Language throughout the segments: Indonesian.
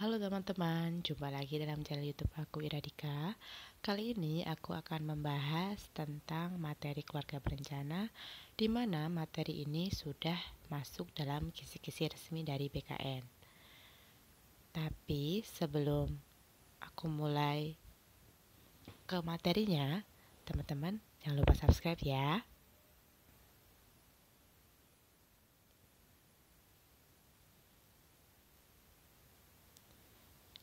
Halo teman-teman, jumpa lagi dalam channel YouTube aku Iradika. Kali ini aku akan membahas tentang materi keluarga berencana, di mana materi ini sudah masuk dalam kisi-kisi resmi dari BKN. Tapi sebelum aku mulai ke materinya, teman-teman jangan lupa subscribe ya.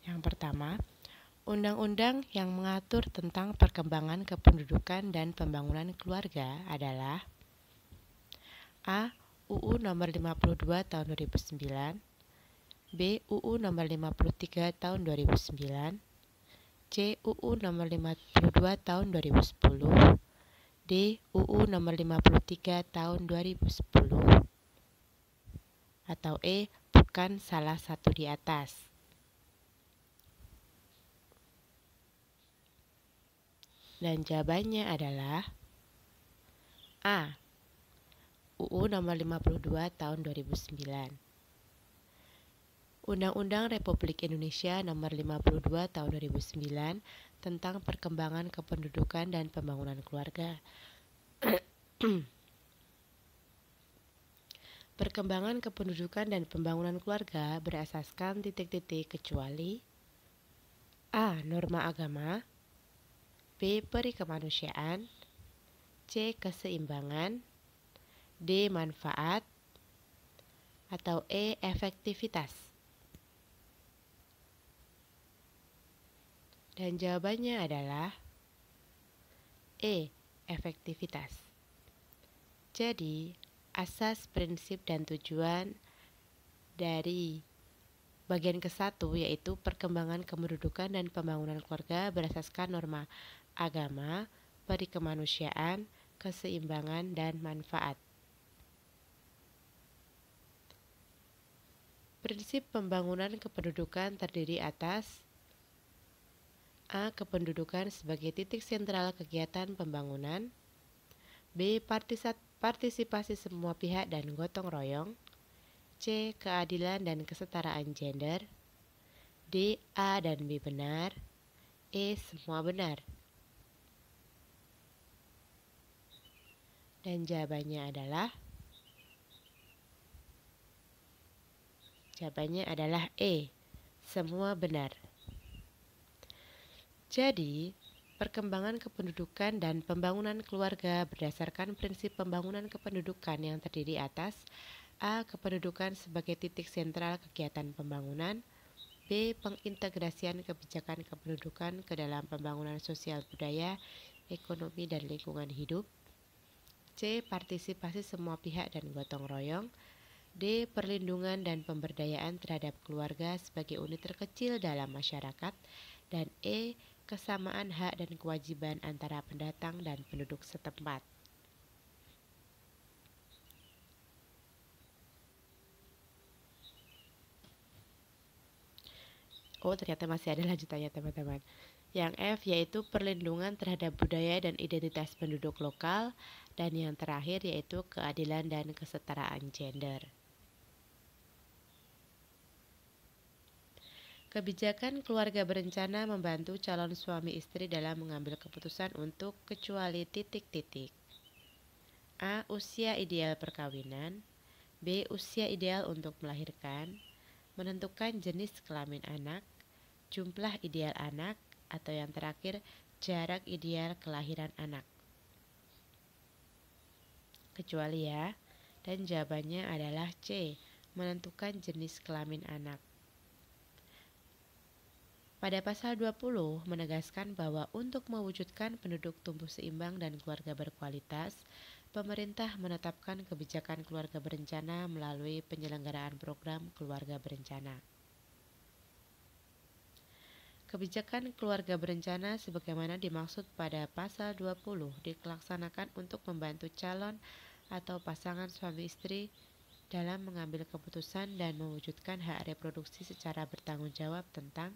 Yang pertama, undang-undang yang mengatur tentang perkembangan kependudukan dan pembangunan keluarga adalah A. UU nomor 52 tahun 2009, B. UU nomor 53 tahun 2009, C. UU nomor 52 tahun 2010, D. UU nomor 53 tahun 2010, atau E. Bukan salah satu di atas. Dan jawabannya adalah A. UU nomor 52 tahun 2009. Undang-Undang Republik Indonesia Nomor 52 Tahun 2009 tentang Perkembangan Kependudukan dan Pembangunan Keluarga. Perkembangan kependudukan dan pembangunan keluarga berasaskan titik-titik kecuali A. Norma agama, B. Peri kemanusiaan, C. Keseimbangan, D. Manfaat, atau E. Efektivitas. Dan jawabannya adalah E. Efektivitas. Jadi, asas, prinsip, dan tujuan dari bagian ke-1 yaitu perkembangan kependudukan dan pembangunan keluarga berasaskan norma agama, peri kemanusiaan, keseimbangan, dan manfaat. Prinsip pembangunan kependudukan terdiri atas A. Kependudukan sebagai titik sentral kegiatan pembangunan, B. Partisipasi semua pihak dan gotong royong, C. Keadilan dan kesetaraan gender, D. A dan B benar, E. Semua benar. Dan jawabannya adalah E. Semua benar. Jadi, perkembangan kependudukan dan pembangunan keluarga berdasarkan prinsip pembangunan kependudukan yang terdiri atas A. Kependudukan sebagai titik sentral kegiatan pembangunan, B. Pengintegrasian kebijakan kependudukan ke dalam pembangunan sosial budaya, ekonomi, dan lingkungan hidup, C. Partisipasi semua pihak dan gotong royong, D. Perlindungan dan pemberdayaan terhadap keluarga sebagai unit terkecil dalam masyarakat, dan E. Kesamaan hak dan kewajiban antara pendatang dan penduduk setempat. Oh, ternyata masih ada lanjutannya teman-teman. Yang F yaitu perlindungan terhadap budaya dan identitas penduduk lokal, dan yang terakhir yaitu keadilan dan kesetaraan gender. Kebijakan keluarga berencana membantu calon suami istri dalam mengambil keputusan untuk kecuali titik-titik. A. Usia ideal perkawinan, B. Usia ideal untuk melahirkan, menentukan jenis kelamin anak, jumlah ideal anak, atau yang terakhir jarak ideal kelahiran anak. Kecuali ya, dan jawabannya adalah C. Menentukan jenis kelamin anak. Pada pasal 20 menegaskan bahwa untuk mewujudkan penduduk tumbuh seimbang dan keluarga berkualitas, pemerintah menetapkan kebijakan keluarga berencana melalui penyelenggaraan program keluarga berencana. Kebijakan keluarga berencana sebagaimana dimaksud pada pasal 20 dilaksanakan untuk membantu calon atau pasangan suami istri dalam mengambil keputusan dan mewujudkan hak reproduksi secara bertanggung jawab tentang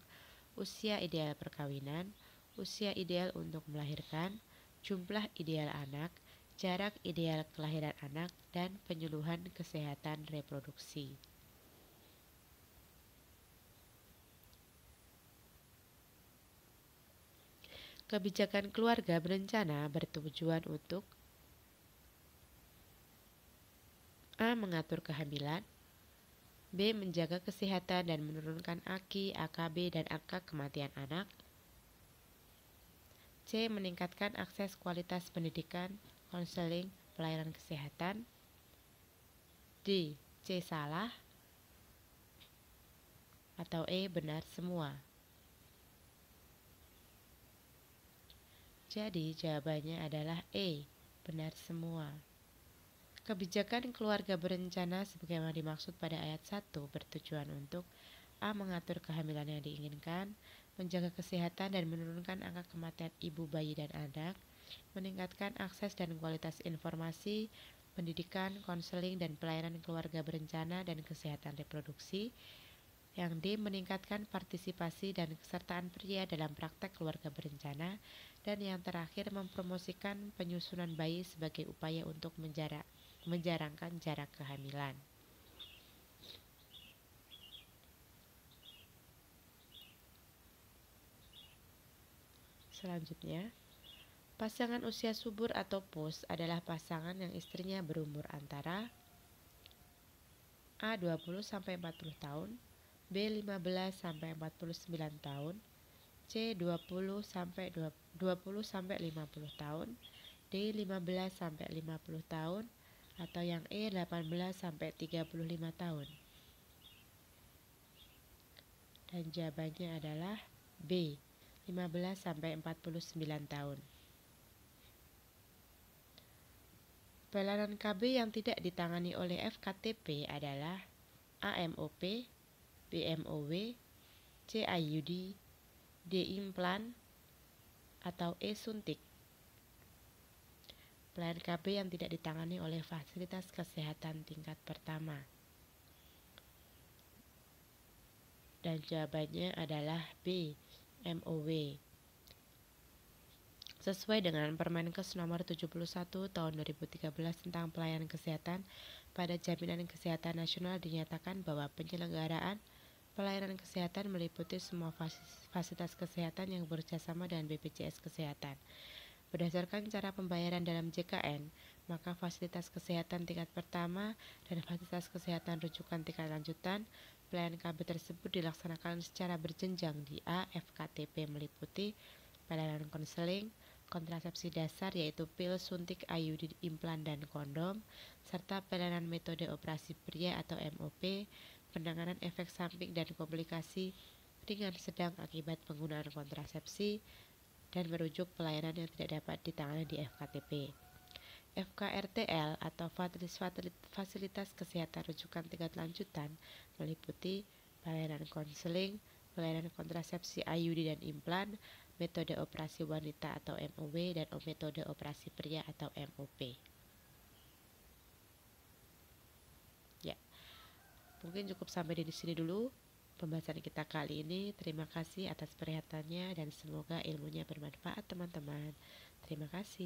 usia ideal perkawinan, usia ideal untuk melahirkan, jumlah ideal anak, jarak ideal kelahiran anak, dan penyuluhan kesehatan reproduksi. Kebijakan keluarga berencana bertujuan untuk A. Mengatur kehamilan, B. Menjaga kesehatan dan menurunkan AKI, AKB, dan angka kematian anak, C. Meningkatkan akses kualitas pendidikan, konseling, pelayanan kesehatan, D. C. Salah, atau E. Benar semua. Jadi jawabannya adalah E. Benar semua. Kebijakan keluarga berencana sebagaimana dimaksud pada ayat 1 bertujuan untuk A. Mengatur kehamilan yang diinginkan, menjaga kesehatan dan menurunkan angka kematian ibu, bayi, dan anak, meningkatkan akses dan kualitas informasi, pendidikan, konseling, dan pelayanan keluarga berencana dan kesehatan reproduksi. Yang D. Meningkatkan partisipasi dan kesertaan pria dalam praktek keluarga berencana. Dan yang terakhir, mempromosikan penyusunan bayi sebagai upaya untuk menjarangkan jarak kehamilan. Selanjutnya, pasangan usia subur atau PUS adalah pasangan yang istrinya berumur antara A. 20-40 tahun, B. 15-49 tahun, C. 20-50 tahun, D. 15-50 tahun, atau yang E. 18-35 tahun. Dan jawabannya adalah B. 15-49 tahun. Pelayanan KB yang tidak ditangani oleh FKTP adalah AMOP, BMOW, CIUD, D. Implan, atau E. Suntik. Pelayanan KB yang tidak ditangani oleh fasilitas kesehatan tingkat pertama. Dan jawabannya adalah B. MOW. Sesuai dengan Permenkes nomor 71 tahun 2013 tentang pelayanan kesehatan, pada Jaminan Kesehatan Nasional dinyatakan bahwa penyelenggaraan pelayanan kesehatan meliputi semua fasilitas kesehatan yang bekerjasama dengan BPJS Kesehatan. Berdasarkan cara pembayaran dalam JKN, maka fasilitas kesehatan tingkat pertama dan fasilitas kesehatan rujukan tingkat lanjutan pelayanan KB tersebut dilaksanakan secara berjenjang di A. FKTP meliputi pelayanan konseling, kontrasepsi dasar yaitu pil, suntik, IUD, implan, dan kondom, serta pelayanan metode operasi pria atau MOP, penanganan efek samping dan komplikasi ringan sedang akibat penggunaan kontrasepsi, dan merujuk pelayanan yang tidak dapat ditangani di FKTP. FKRTL atau fasilitas kesehatan rujukan tingkat lanjutan meliputi pelayanan konseling, pelayanan kontrasepsi IUD dan implan, metode operasi wanita atau MOW, dan metode operasi pria atau MOP. Ya, mungkin cukup sampai di sini dulu pembahasan kita kali ini. Terima kasih atas perhatiannya dan semoga ilmunya bermanfaat teman-teman. Terima kasih.